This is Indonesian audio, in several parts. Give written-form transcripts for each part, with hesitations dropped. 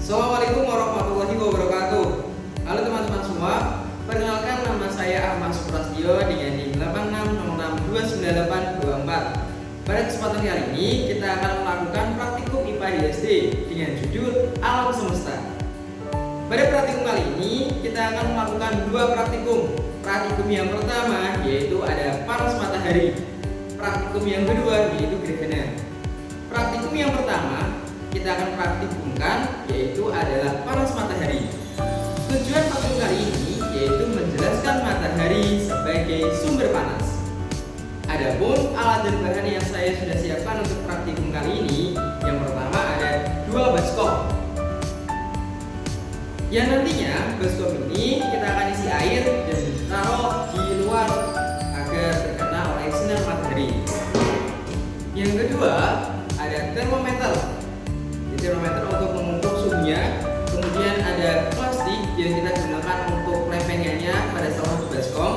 Assalamualaikum warahmatullahi wabarakatuh. Halo teman-teman semua, perkenalkan nama saya Ahmad Suprastio dengan NIM 8606298824. Pada kesempatan kali ini kita akan melakukan praktikum IPA di SD dengan judul Alam Semesta. Pada praktikum kali ini kita akan melakukan dua praktikum. Praktikum yang pertama yaitu ada panas matahari. Praktikum yang kedua yaitu gerhana. Praktikum yang pertama kita akan praktikumkan yaitu adalah panas matahari. Tujuan praktikum kali ini yaitu menjelaskan matahari sebagai sumber panas. Adapun alat dan bahan yang saya sudah siapkan untuk praktikum kali ini, yang pertama ada dua baskom. Yang nantinya baskom ini kita akan isi air dan ditaruh di luar agar terkena oleh sinar matahari. Yang kedua ada termometer. Termometer untuk mengukur suhunya. Kemudian ada plastik yang kita gunakan untuk lempengannya pada salah satu baskom.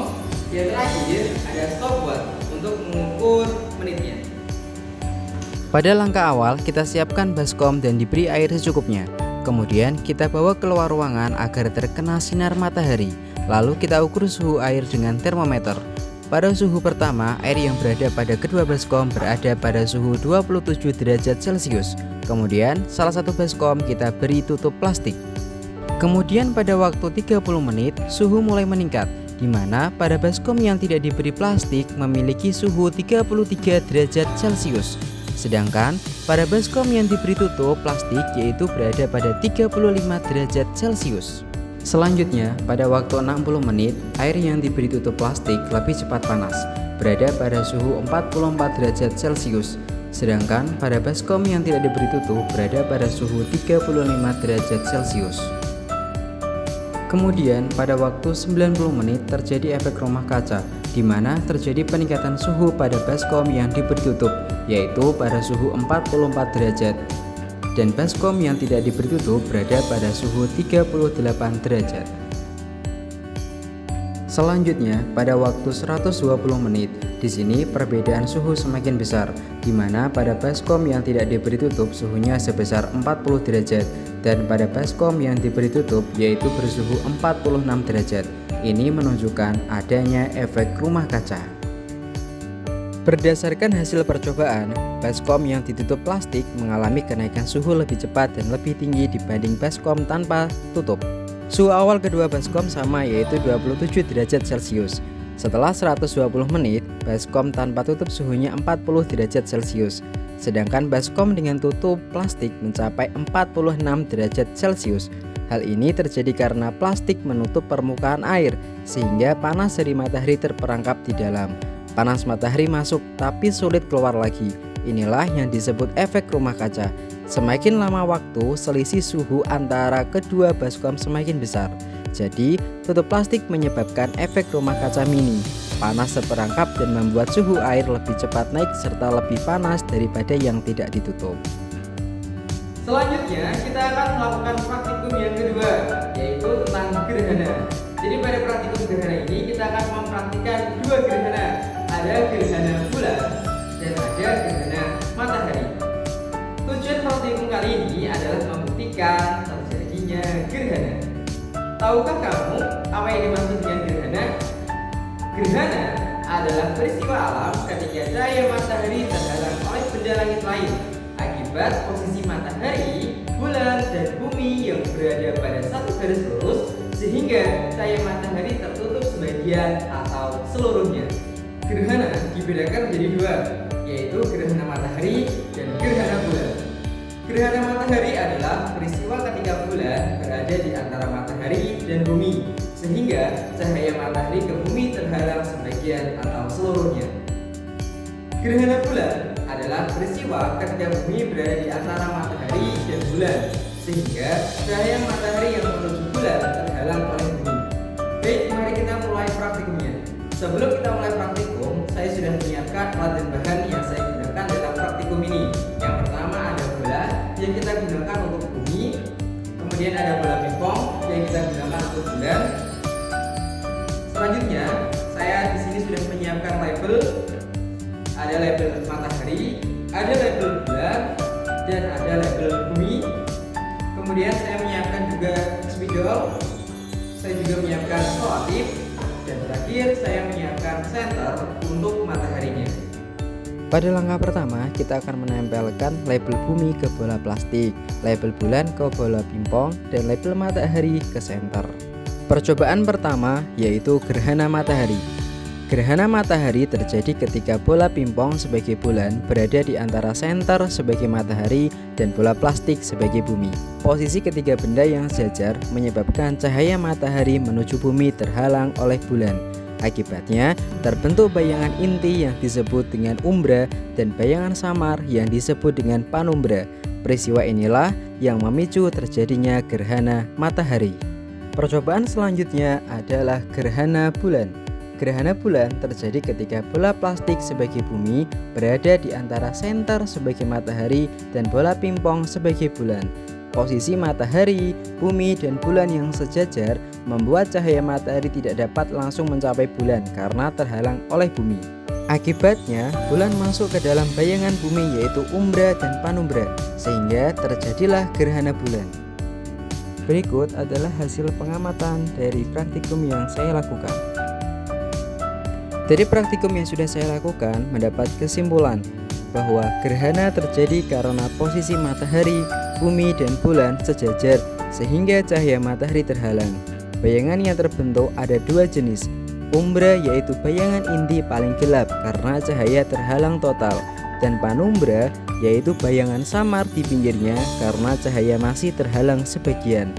Yang terakhir ada stopwatch untuk mengukur menitnya. Pada langkah awal kita siapkan baskom dan diberi air secukupnya. Kemudian kita bawa keluar ruangan agar terkena sinar matahari. Lalu kita ukur suhu air dengan termometer. Pada suhu pertama, air yang berada pada kedua baskom berada pada suhu 27 derajat Celcius. Kemudian, salah satu baskom kita beri tutup plastik. Kemudian pada waktu 30 menit, suhu mulai meningkat, di mana pada baskom yang tidak diberi plastik memiliki suhu 33 derajat Celcius. Sedangkan pada baskom yang diberi tutup plastik yaitu berada pada 35 derajat Celcius. Selanjutnya, pada waktu 60 menit, air yang diberi tutup plastik lebih cepat panas, berada pada suhu 44 derajat Celcius. Sedangkan pada baskom yang tidak diberi tutup berada pada suhu 35 derajat Celcius. Kemudian, pada waktu 90 menit terjadi efek rumah kaca, di mana terjadi peningkatan suhu pada baskom yang diberi tutup, yaitu pada suhu 44 derajat. Dan baskom yang tidak diberi tutup berada pada suhu 38 derajat. Selanjutnya, pada waktu 120 menit, di sini perbedaan suhu semakin besar, di mana pada baskom yang tidak diberi tutup suhunya sebesar 40 derajat, dan pada baskom yang diberi tutup yaitu bersuhu 46 derajat. Ini menunjukkan adanya efek rumah kaca. Berdasarkan hasil percobaan, baskom yang ditutup plastik mengalami kenaikan suhu lebih cepat dan lebih tinggi dibanding baskom tanpa tutup. Suhu awal kedua baskom sama yaitu 27 derajat Celcius. Setelah 120 menit, baskom tanpa tutup suhunya 40 derajat Celcius. Sedangkan baskom dengan tutup plastik mencapai 46 derajat Celcius. Hal ini terjadi karena plastik menutup permukaan air sehingga panas dari matahari terperangkap di dalam. Panas matahari masuk tapi sulit keluar lagi. Inilah yang disebut efek rumah kaca. Semakin lama waktu, selisih suhu antara kedua baskom semakin besar. Jadi, tutup plastik menyebabkan efek rumah kaca mini. Panas terperangkap dan membuat suhu air lebih cepat naik serta lebih panas daripada yang tidak ditutup. Selanjutnya kita akan melakukan praktikum yang kedua, yaitu tentang gerhana. Jadi pada praktikum gerhana ini kita akan mempraktikkan dua gerhana. Ada gerhana bulan dan ada gerhana matahari. Tujuan praktikum kali ini adalah membuktikan terjadinya gerhana. Tahukah kamu apa yang dimaksud dengan gerhana? Gerhana adalah peristiwa alam ketika cahaya matahari terhalang oleh benda langit lain akibat posisi matahari, bulan, dan bumi yang berada pada satu garis lurus sehingga cahaya matahari tertutup sebagian atau seluruhnya. Gerhana dibedakan menjadi dua, yaitu gerhana matahari dan gerhana bulan. Gerhana matahari adalah peristiwa ketika bulan berada di antara matahari dan bumi, sehingga cahaya matahari ke bumi terhalang sebagian atau seluruhnya. Gerhana bulan adalah peristiwa ketika bumi berada di antara matahari dan bulan, sehingga cahaya matahari yang menuju bulan terhalang oleh bumi. Baik, mari kita mulai praktikumnya. Sebelum kita mulai praktikum, saya sudah menyiapkan alat dan bahan yang saya gunakan dalam praktikum ini. Yang pertama ada bola yang kita gunakan untuk bumi, kemudian ada bola pingpong yang kita gunakan untuk bulan. Selanjutnya, saya di sini sudah menyiapkan label. Ada label matahari, ada label bulan, dan ada label bumi. Kemudian saya menyiapkan juga spidol, saya juga menyiapkan selotip, dan terakhir saya menyiapkan senter untuk mataharinya. Pada langkah pertama, kita akan menempelkan label bumi ke bola plastik, label bulan ke bola pingpong, dan label matahari ke senter. Percobaan pertama yaitu gerhana matahari. Gerhana matahari terjadi ketika bola pingpong sebagai bulan berada di antara senter sebagai matahari dan bola plastik sebagai bumi. Posisi ketiga benda yang sejajar menyebabkan cahaya matahari menuju bumi terhalang oleh bulan. Akibatnya, terbentuk bayangan inti yang disebut dengan umbra dan bayangan samar yang disebut dengan panumbra. Peristiwa inilah yang memicu terjadinya gerhana matahari. Percobaan selanjutnya adalah gerhana bulan. Gerhana bulan terjadi ketika bola plastik sebagai bumi berada di antara senter sebagai matahari dan bola pingpong sebagai bulan. Posisi matahari, bumi, dan bulan yang sejajar membuat cahaya matahari tidak dapat langsung mencapai bulan karena terhalang oleh bumi. Akibatnya, bulan masuk ke dalam bayangan bumi yaitu umbra dan panumbra, sehingga terjadilah gerhana bulan. Berikut adalah hasil pengamatan dari praktikum yang saya lakukan. Dari praktikum yang sudah saya lakukan, mendapat kesimpulan bahwa gerhana terjadi karena posisi matahari, bumi, dan bulan sejajar sehingga cahaya matahari terhalang. Bayangan yang terbentuk ada dua jenis. Umbra yaitu bayangan inti paling gelap karena cahaya terhalang total, dan panumbra yaitu bayangan samar di pinggirnya karena cahaya masih terhalang sebagian.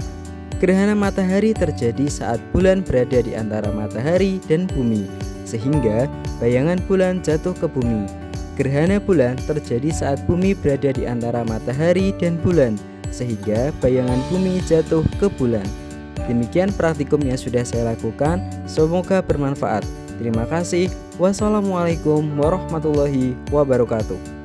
Gerhana matahari terjadi saat bulan berada di antara matahari dan bumi, sehingga bayangan bulan jatuh ke bumi. Gerhana bulan terjadi saat bumi berada di antara matahari dan bulan, sehingga bayangan bumi jatuh ke bulan. Demikian praktikum yang sudah saya lakukan, semoga bermanfaat. Terima kasih. Wassalamualaikum warahmatullahi wabarakatuh.